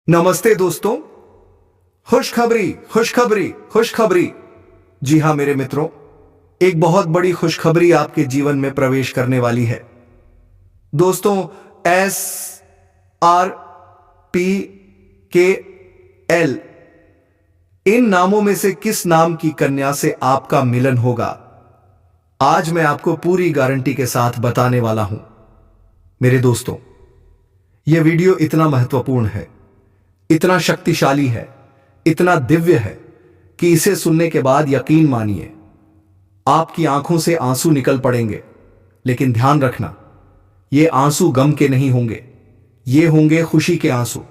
नमस्ते दोस्तों। खुशखबरी खुशखबरी खुशखबरी। जी हां मेरे मित्रों, एक बहुत बड़ी खुशखबरी आपके जीवन में प्रवेश करने वाली है। दोस्तों, SRPKL, इन नामों में से किस नाम की कन्या से आपका मिलन होगा, आज मैं आपको पूरी गारंटी के साथ बताने वाला हूं। मेरे दोस्तों, यह वीडियो इतना महत्वपूर्ण है, इतना शक्तिशाली है, इतना दिव्य है कि इसे सुनने के बाद यकीन मानिए आपकी आंखों से आंसू निकल पड़ेंगे। लेकिन ध्यान रखना, ये आंसू गम के नहीं होंगे, ये होंगे खुशी के आंसू।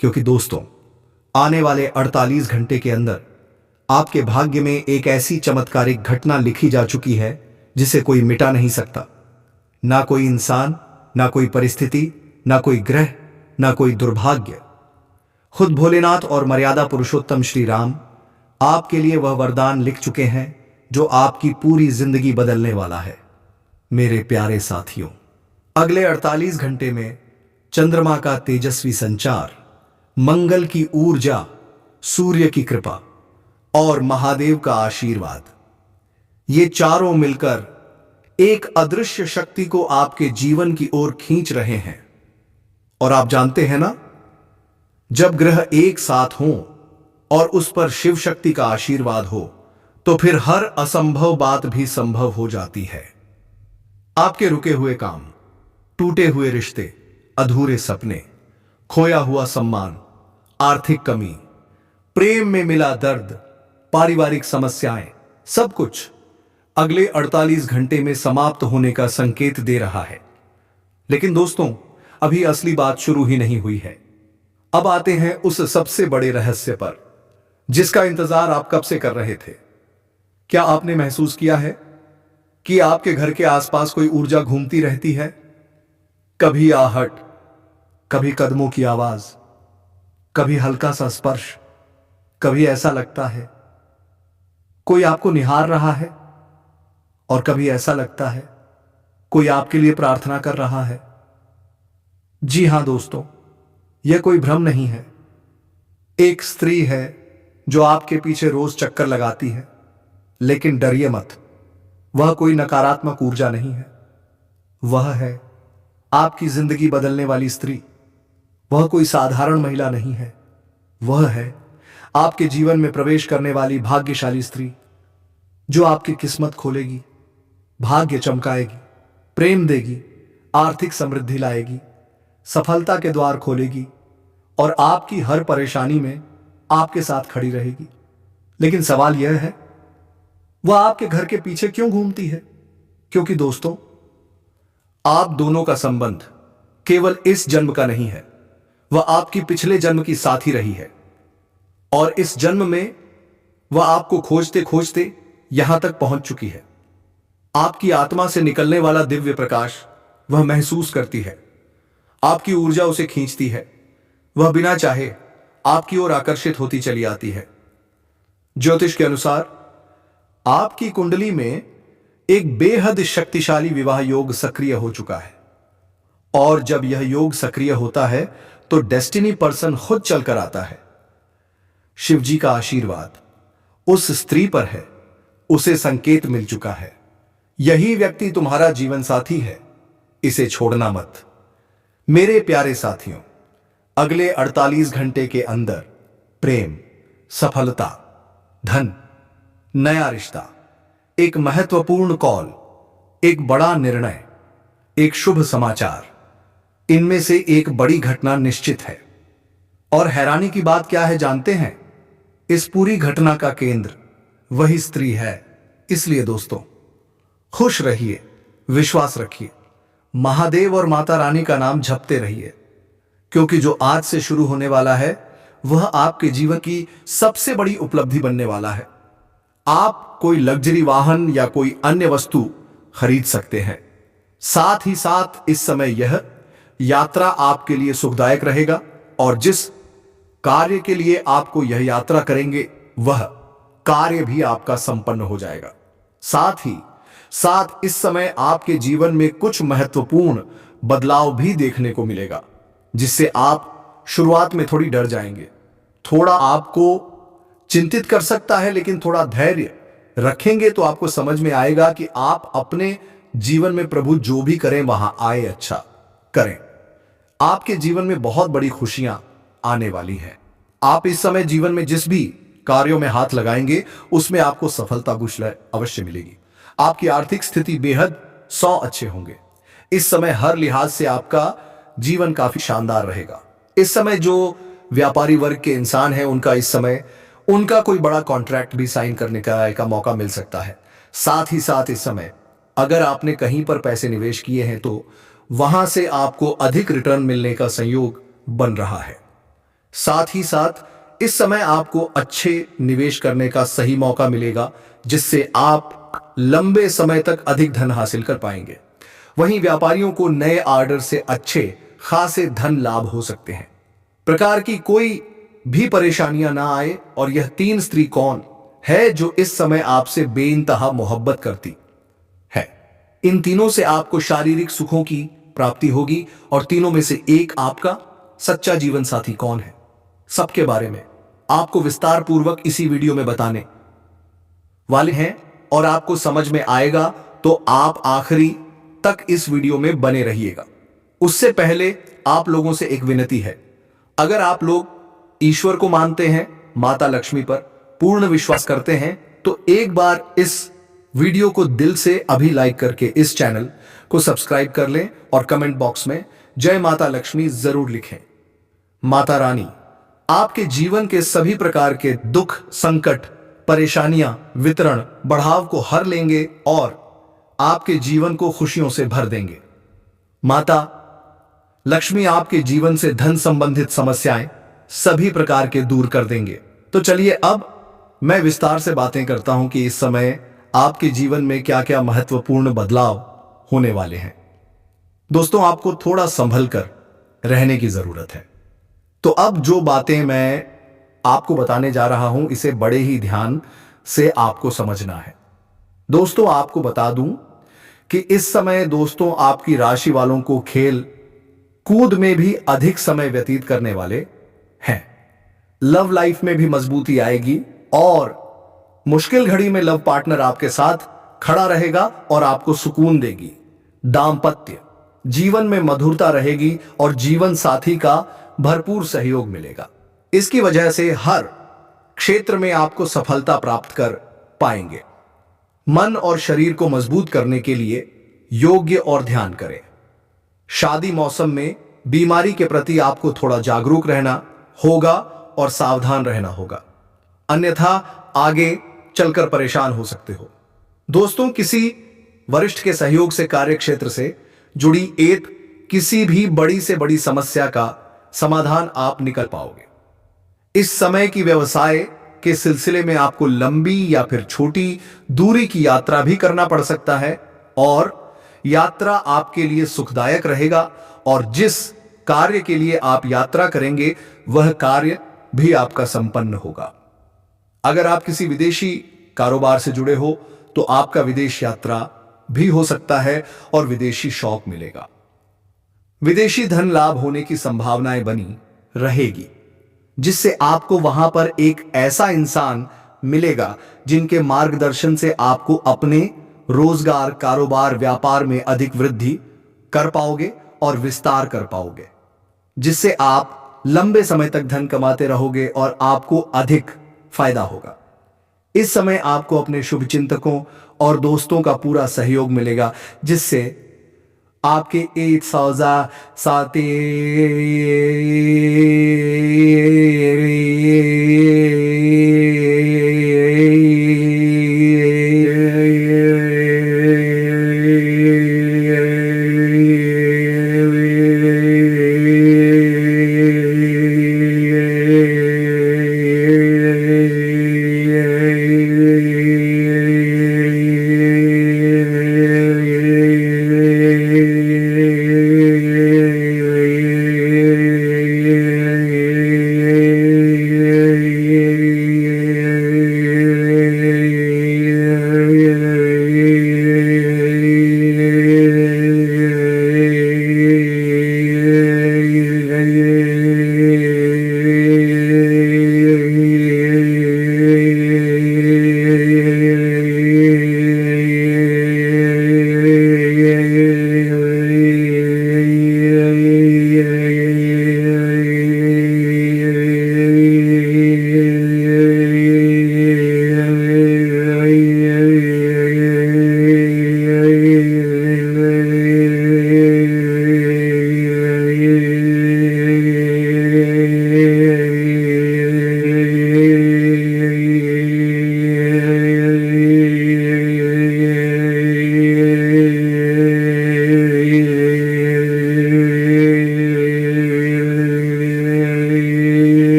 क्योंकि दोस्तों, आने वाले 48 घंटे के अंदर आपके भाग्य में एक ऐसी चमत्कारिक घटना लिखी जा चुकी है जिसे कोई मिटा नहीं सकता। ना कोई इंसान, ना कोई परिस्थिति, ना कोई ग्रह, ना कोई दुर्भाग्य। खुद भोलेनाथ और मर्यादा पुरुषोत्तम श्री राम आपके लिए वह वरदान लिख चुके हैं जो आपकी पूरी जिंदगी बदलने वाला है। मेरे प्यारे साथियों, अगले 48 घंटे में चंद्रमा का तेजस्वी संचार, मंगल की ऊर्जा, सूर्य की कृपा और महादेव का आशीर्वाद, ये चारों मिलकर एक अदृश्य शक्ति को आपके जीवन की ओर खींच रहे हैं। और आप जानते हैं ना, जब ग्रह एक साथ हों और उस पर शिव शक्ति का आशीर्वाद हो तो फिर हर असंभव बात भी संभव हो जाती है। आपके रुके हुए काम, टूटे हुए रिश्ते, अधूरे सपने, खोया हुआ सम्मान, आर्थिक कमी, प्रेम में मिला दर्द, पारिवारिक समस्याएं, सब कुछ अगले 48 घंटे में समाप्त होने का संकेत दे रहा है। लेकिन दोस्तों, अभी असली बात शुरू ही नहीं हुई है। अब आते हैं उस सबसे बड़े रहस्य पर जिसका इंतजार आप कब से कर रहे थे। क्या आपने महसूस किया है कि आपके घर के आसपास कोई ऊर्जा घूमती रहती है? कभी आहट, कभी कदमों की आवाज, कभी हल्का सा स्पर्श, कभी ऐसा लगता है कोई आपको निहार रहा है, और कभी ऐसा लगता है कोई आपके लिए प्रार्थना कर रहा है। जी हां दोस्तों, यह कोई भ्रम नहीं है। एक स्त्री है जो आपके पीछे रोज चक्कर लगाती है। लेकिन डरिए मत, वह कोई नकारात्मक ऊर्जा नहीं है। वह है आपकी जिंदगी बदलने वाली स्त्री। वह कोई साधारण महिला नहीं है। वह है आपके जीवन में प्रवेश करने वाली भाग्यशाली स्त्री जो आपकी किस्मत खोलेगी, भाग्य चमकाएगी, प्रेम देगी, आर्थिक समृद्धि लाएगी, सफलता के द्वार खोलेगी और आपकी हर परेशानी में आपके साथ खड़ी रहेगी। लेकिन सवाल यह है, वह आपके घर के पीछे क्यों घूमती है? क्योंकि दोस्तों, आप दोनों का संबंध केवल इस जन्म का नहीं है, वह आपकी पिछले जन्म की साथी रही है। और इस जन्म में वह आपको खोजते खोजते यहां तक पहुंच चुकी है। आपकी आत्मा से निकलने वाला दिव्य प्रकाश वह महसूस करती है। आपकी ऊर्जा उसे खींचती है। वह बिना चाहे आपकी ओर आकर्षित होती चली आती है। ज्योतिष के अनुसार आपकी कुंडली में एक बेहद शक्तिशाली विवाह योग सक्रिय हो चुका है। और जब यह योग सक्रिय होता है तो डेस्टिनी पर्सन खुद चलकर आता है। शिव जी का आशीर्वाद उस स्त्री पर है। उसे संकेत मिल चुका है, यही व्यक्ति तुम्हारा जीवन साथी है, इसे छोड़ना मत। मेरे प्यारे साथियों, अगले 48 घंटे के अंदर प्रेम, सफलता, धन, नया रिश्ता, एक महत्वपूर्ण कॉल, एक बड़ा निर्णय, एक शुभ समाचार, इनमें से एक बड़ी घटना निश्चित है। और हैरानी की बात क्या है जानते हैं? इस पूरी घटना का केंद्र वही स्त्री है। इसलिए दोस्तों, खुश रहिए, विश्वास रखिए, महादेव और माता रानी का नाम जपते रहिए। क्योंकि जो आज से शुरू होने वाला है वह आपके जीवन की सबसे बड़ी उपलब्धि बनने वाला है। आप कोई लग्जरी वाहन या कोई अन्य वस्तु खरीद सकते हैं। साथ ही साथ इस समय यह यात्रा आपके लिए सुखदायक रहेगा। और जिस कार्य के लिए आपको यह यात्रा करेंगे वह कार्य भी आपका संपन्न हो जाएगा। साथ ही साथ इस समय आपके जीवन में कुछ महत्वपूर्ण बदलाव भी देखने को मिलेगा, जिससे आप शुरुआत में थोड़ी डर जाएंगे, थोड़ा आपको चिंतित कर सकता है, लेकिन थोड़ा धैर्य रखेंगे तो आपको समझ में आएगा कि आप अपने जीवन में प्रभु जो भी करें वहां आए अच्छा करें। आपके जीवन में बहुत बड़ी खुशियां आने वाली हैं। आप इस समय जीवन में जिस भी कार्यों में हाथ लगाएंगे उसमें आपको सफलता कुछ अवश्य मिलेगी। आपकी आर्थिक स्थिति बेहद 100 अच्छे होंगे। इस समय हर लिहाज से आपका जीवन काफी शानदार रहेगा। इस समय जो व्यापारी वर्ग के इंसान हैं उनका इस समय उनका कोई बड़ा कॉन्ट्रैक्ट भी साइन करने का मौका मिल सकता है। साथ ही साथ इस समय अगर आपने कहीं पर पैसे निवेश किए हैं तो वहां से आपको अधिक रिटर्न मिलने का संयोग बन रहा है। साथ ही साथ इस समय आपको अच्छे निवेश करने का सही मौका मिलेगा, जिससे आप लंबे समय तक अधिक धन हासिल कर पाएंगे। वहीं व्यापारियों को नए ऑर्डर से अच्छे खासे धन लाभ हो सकते हैं। प्रकार की कोई भी परेशानियां ना आए। और यह 3 स्त्री कौन है जो इस समय आपसे बेइंतहा मोहब्बत करती है? इन तीनों से आपको शारीरिक सुखों की प्राप्ति होगी। और तीनों में से एक आपका सच्चा जीवन साथी कौन है, सबके बारे में आपको विस्तार पूर्वक इसी वीडियो में बताने वाले हैं। और आपको समझ में आएगा तो आप आखिरी तक इस वीडियो में बने रहिएगा। उससे पहले आप लोगों से एक विनती है, अगर आप लोग ईश्वर को मानते हैं, माता लक्ष्मी पर पूर्ण विश्वास करते हैं, तो एक बार इस वीडियो को दिल से अभी लाइक करके इस चैनल को सब्सक्राइब कर लें और कमेंट बॉक्स में जय माता लक्ष्मी जरूर लिखें। माता रानी आपके जीवन के सभी प्रकार के दुख, संकट, परेशानियां, वितरण, बढ़ाव को हर लेंगे और आपके जीवन को खुशियों से भर देंगे। माता लक्ष्मी आपके जीवन से धन संबंधित समस्याएं सभी प्रकार के दूर कर देंगे। तो चलिए अब मैं विस्तार से बातें करता हूं कि इस समय आपके जीवन में क्या क्या महत्वपूर्ण बदलाव होने वाले हैं। दोस्तों, आपको थोड़ा संभल कर रहने की जरूरत है। तो अब जो बातें मैं आपको बताने जा रहा हूं इसे बड़े ही ध्यान से आपको समझना है। दोस्तों, आपको बता दूं कि इस समय दोस्तों आपकी राशि वालों को खेल कूद में भी अधिक समय व्यतीत करने वाले हैं। लव लाइफ में भी मजबूती आएगी और मुश्किल घड़ी में लव पार्टनर आपके साथ खड़ा रहेगा और आपको सुकून देगी। दाम्पत्य जीवन में मधुरता रहेगी और जीवन साथी का भरपूर सहयोग मिलेगा। इसकी वजह से हर क्षेत्र में आपको सफलता प्राप्त कर पाएंगे। मन और शरीर को मजबूत करने के लिए योग्य और ध्यान करें। शादी मौसम में बीमारी के प्रति आपको थोड़ा जागरूक रहना होगा और सावधान रहना होगा, अन्यथा आगे चलकर परेशान हो सकते हो। दोस्तों, किसी वरिष्ठ के सहयोग से कार्य क्षेत्र से जुड़ी एक किसी भी बड़ी से बड़ी समस्या का समाधान आप निकल पाओगे। इस समय की व्यवसाय के सिलसिले में आपको लंबी या फिर छोटी दूरी की यात्रा भी करना पड़ सकता है और यात्रा आपके लिए सुखदायक रहेगा। और जिस कार्य के लिए आप यात्रा करेंगे वह कार्य भी आपका संपन्न होगा। अगर आप किसी विदेशी कारोबार से जुड़े हो तो आपका विदेश यात्रा भी हो सकता है और विदेशी शौक मिलेगा। विदेशी धन लाभ होने की संभावनाएं बनी रहेगी, जिससे आपको वहां पर एक ऐसा इंसान मिलेगा जिनके मार्गदर्शन से आपको अपने रोजगार, कारोबार, व्यापार में अधिक वृद्धि कर पाओगे और विस्तार कर पाओगे, जिससे आप लंबे समय तक धन कमाते रहोगे और आपको अधिक फायदा होगा। इस समय आपको अपने शुभचिंतकों और दोस्तों का पूरा सहयोग मिलेगा, जिससे आपके 1,000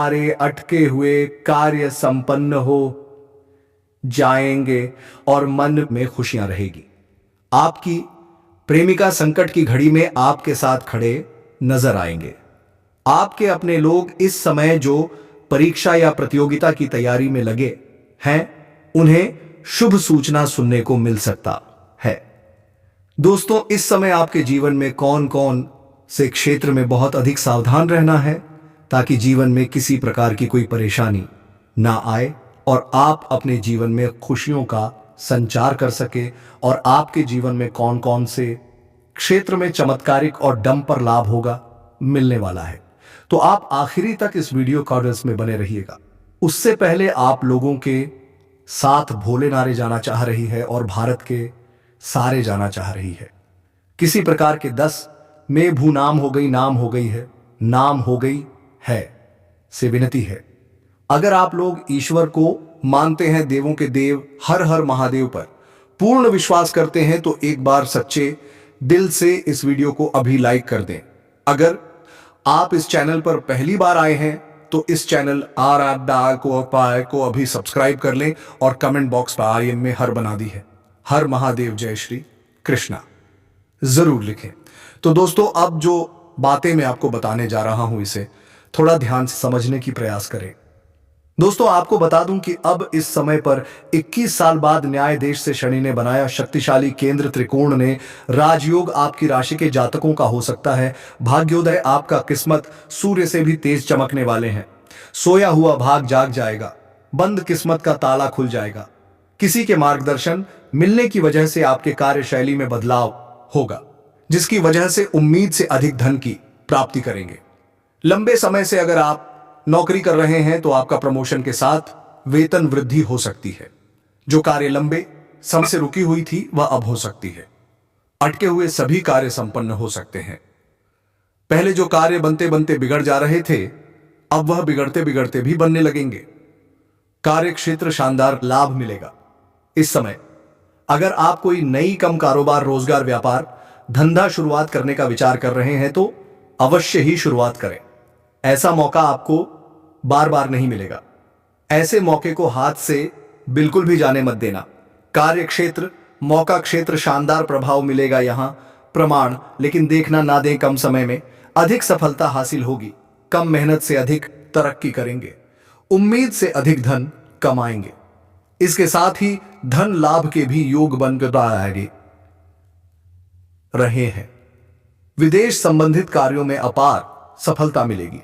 सारे अटके हुए कार्य संपन्न हो जाएंगे और मन में खुशियां रहेगी। आपकी प्रेमिका संकट की घड़ी में आपके साथ खड़े नजर आएंगे। आपके अपने लोग इस समय जो परीक्षा या प्रतियोगिता की तैयारी में लगे हैं, उन्हें शुभ सूचना सुनने को मिल सकता है। दोस्तों, इस समय आपके जीवन में कौन कौन से क्षेत्र में बहुत अधिक सावधान रहना है ताकि जीवन में किसी प्रकार की कोई परेशानी ना आए और आप अपने जीवन में खुशियों का संचार कर सके, और आपके जीवन में कौन कौन से क्षेत्र में चमत्कारिक और डंपर लाभ होगा मिलने वाला है, तो आप आखिरी तक इस वीडियो कॉर्डर्स में बने रहिएगा। उससे पहले आप लोगों के साथ भोले नारे जाना चाह रही है और भारत के सारे जाना चाह रही है। किसी प्रकार के 10 में भू नाम हो गई, नाम हो गई है, नाम हो गई है से विनती है, अगर आप लोग ईश्वर को मानते हैं, देवों के देव हर हर महादेव पर पूर्ण विश्वास करते हैं, तो एक बार सच्चे दिल से इस वीडियो को अभी लाइक कर दें। अगर आप इस चैनल पर पहली बार आए हैं तो इस चैनल को अभी सब्सक्राइब कर लें और कमेंट बॉक्स पर आर्यन में हर बना दी है, हर महादेव जय श्री कृष्णा जरूर लिखें। तो दोस्तों, अब जो बातें मैं आपको बताने जा रहा हूं, इसे थोड़ा ध्यान से समझने की प्रयास करें। दोस्तों, आपको बता दूं कि अब इस समय पर 21 साल बाद न्याय देश से शनि ने बनाया शक्तिशाली केंद्र त्रिकोण ने राजयोग आपकी राशि के जातकों का हो सकता है। भाग्योदय आपका, किस्मत सूर्य से भी तेज चमकने वाले हैं। सोया हुआ भाग जाग जाएगा, बंद किस्मत का ताला खुल जाएगा। किसी के मार्गदर्शन मिलने की वजह से आपके कार्यशैली में बदलाव होगा, जिसकी वजह से उम्मीद से अधिक धन की प्राप्ति करेंगे। लंबे समय से अगर आप नौकरी कर रहे हैं तो आपका प्रमोशन के साथ वेतन वृद्धि हो सकती है। जो कार्य लंबे समय से रुकी हुई थी वह अब हो सकती है। अटके हुए सभी कार्य संपन्न हो सकते हैं। पहले जो कार्य बनते बनते बिगड़ जा रहे थे, अब वह बिगड़ते बिगड़ते भी बनने लगेंगे। कार्य क्षेत्र शानदार लाभ मिलेगा। इस समय अगर आप कोई नई कम कारोबार, रोजगार, व्यापार, धंधा शुरुआत करने का विचार कर रहे हैं तो अवश्य ही शुरुआत करें। ऐसा मौका आपको बार बार नहीं मिलेगा। ऐसे मौके को हाथ से बिल्कुल भी जाने मत देना। कार्य क्षेत्र, मौका क्षेत्र शानदार प्रभाव मिलेगा यहां प्रमाण, लेकिन देखना ना दें। कम समय में अधिक सफलता हासिल होगी। कम मेहनत से अधिक तरक्की करेंगे। उम्मीद से अधिक धन कमाएंगे। इसके साथ ही धन लाभ के भी योग बनकर आगे रहे हैं। विदेश संबंधित कार्यों में अपार सफलता मिलेगी।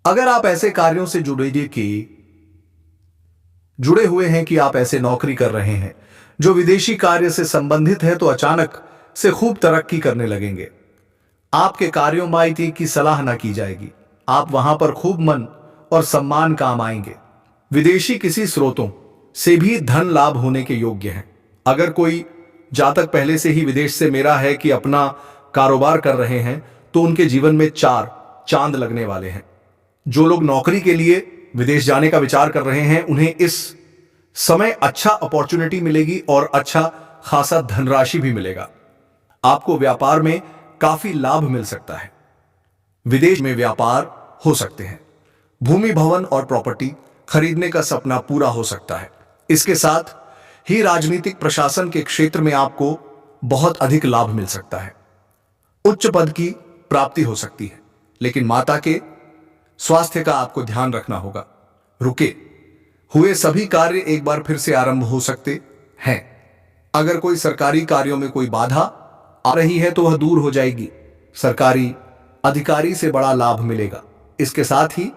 अगर आप ऐसे कार्यों से जुड़े हुए हैं कि आप ऐसे नौकरी कर रहे हैं जो विदेशी कार्य से संबंधित है, तो अचानक से खूब तरक्की करने लगेंगे। आपके कार्यों में IT की सलाह ना की जाएगी। आप वहां पर खूब मन और सम्मान काम आएंगे। विदेशी किसी स्रोतों से भी धन लाभ होने के योग्य हैं। अगर कोई जातक पहले से ही विदेश से मेरा है कि अपना कारोबार कर रहे हैं, तो उनके जीवन में 4 चांद लगने वाले हैं। जो लोग नौकरी के लिए विदेश जाने का विचार कर रहे हैं, उन्हें इस समय अच्छा अपॉर्चुनिटी मिलेगी और अच्छा खासा धनराशि भी मिलेगा। आपको व्यापार में काफी लाभ मिल सकता है। विदेश में व्यापार हो सकते हैं। भूमि, भवन और प्रॉपर्टी खरीदने का सपना पूरा हो सकता है। इसके साथ ही राजनीतिक प्रशासन के क्षेत्र में आपको बहुत अधिक लाभ मिल सकता है। उच्च पद की प्राप्ति हो सकती है, लेकिन माता के स्वास्थ्य का आपको ध्यान रखना होगा। रुके हुए सभी कार्य एक बार फिर से आरंभ हो सकते हैं। अगर कोई सरकारी कार्यों में कोई बाधा आ रही है तो वह दूर हो जाएगी। सरकारी अधिकारी से बड़ा लाभ मिलेगा। इसके साथ ही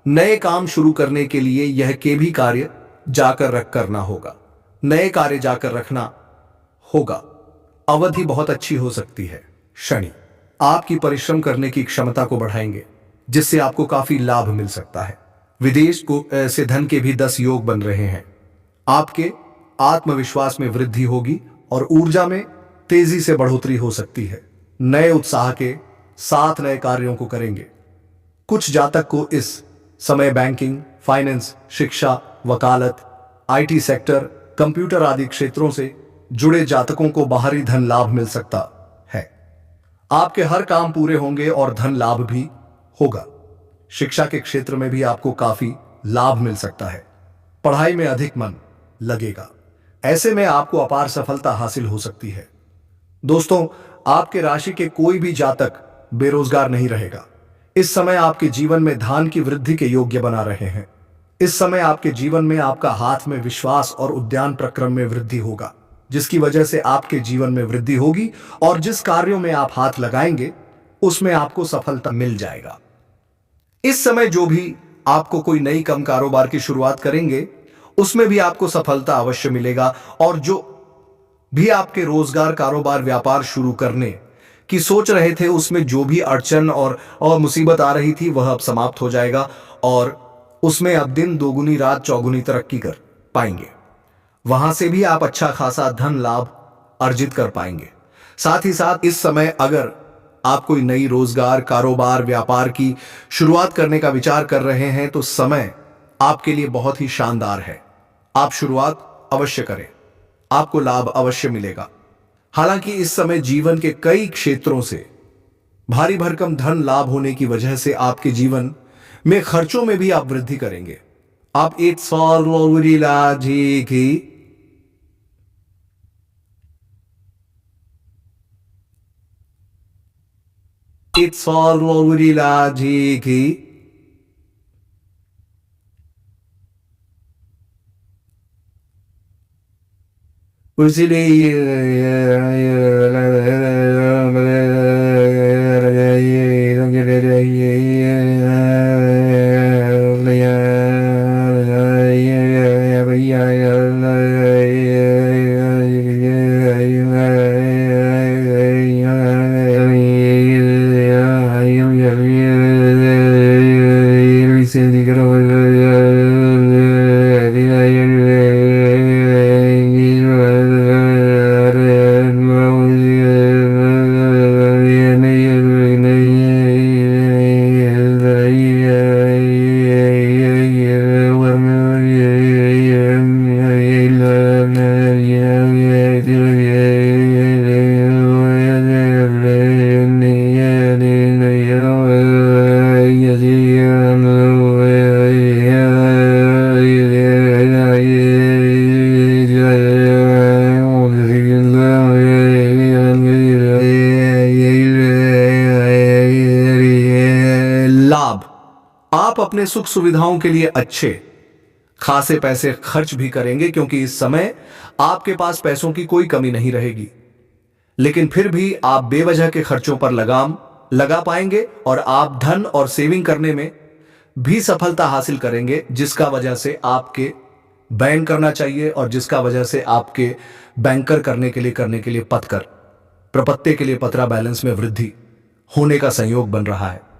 नए काम शुरू करने के लिए यह के भी कार्य जाकर करना होगा। नए कार्य जाकर रखना होगा। अवधि बहुत अच्छी हो सकती है। शनि आपकी परिश्रम करने की क्षमता को बढ़ाएंगे, जिससे आपको काफी लाभ मिल सकता है। विदेश को ऐसे धन के भी 10 योग बन रहे हैं। आपके आत्मविश्वास में वृद्धि होगी और ऊर्जा में तेजी से बढ़ोतरी हो सकती है। नए उत्साह के साथ नए कार्यों को करेंगे। कुछ जातक को इस समय बैंकिंग, फाइनेंस, शिक्षा, वकालत, IT सेक्टर, कंप्यूटर आदि क्षेत्रों से जुड़े जातकों को बाहरी धन लाभ मिल सकता है। आपके हर काम पूरे होंगे और धन लाभ भी होगा। शिक्षा के क्षेत्र में भी आपको काफी लाभ मिल सकता है। पढ़ाई में अधिक मन लगेगा। ऐसे में आपको अपार सफलता हासिल हो सकती है। दोस्तों, आपके राशि के कोई भी जातक बेरोजगार नहीं रहेगा। इस समय आपके जीवन में धन की वृद्धि के योग्य बना रहे हैं। इस समय आपके जीवन में आपका हाथ में विश्वास और उद्यान प्रक्रम में वृद्धि होगा, जिसकी वजह से आपके जीवन में वृद्धि होगी और जिस कार्यों में आप हाथ लगाएंगे उसमें आपको सफलता मिल जाएगा। इस समय जो भी आपको कोई नई कम कारोबार की शुरुआत करेंगे उसमें भी आपको सफलता अवश्य मिलेगा और जो भी आपके रोजगार कारोबार व्यापार शुरू करने की सोच रहे थे उसमें जो भी अड़चन और मुसीबत आ रही थी वह अब समाप्त हो जाएगा और उसमें अब दिन दोगुनी रात चौगुनी तरक्की कर पाएंगे। वहां से भी आप अच्छा खासा धन लाभ अर्जित कर पाएंगे। साथ ही साथ इस समय अगर आप कोई नई रोजगार कारोबार व्यापार की शुरुआत करने का विचार कर रहे हैं तो समय आपके लिए बहुत ही शानदार है। आप शुरुआत अवश्य करें, आपको लाभ अवश्य मिलेगा। हालांकि इस समय जीवन के कई क्षेत्रों से भारी भरकम धन लाभ होने की वजह से आपके जीवन में खर्चों में भी आप वृद्धि करेंगे। आप एक लाभ, आप अपने सुख सुविधाओं के लिए अच्छे खासे पैसे खर्च भी करेंगे क्योंकि इस समय आपके पास पैसों की कोई कमी नहीं रहेगी। लेकिन फिर भी आप बेवजह के खर्चों पर लगाम लगा पाएंगे और आप धन और सेविंग करने में भी सफलता हासिल करेंगे, जिसका वजह से आपके बैंक करना चाहिए और जिसका वजह से आपके बैंकर करने के लिए पतकर प्रपत्ति के लिए पतरा बैलेंस में वृद्धि होने का संयोग बन रहा है।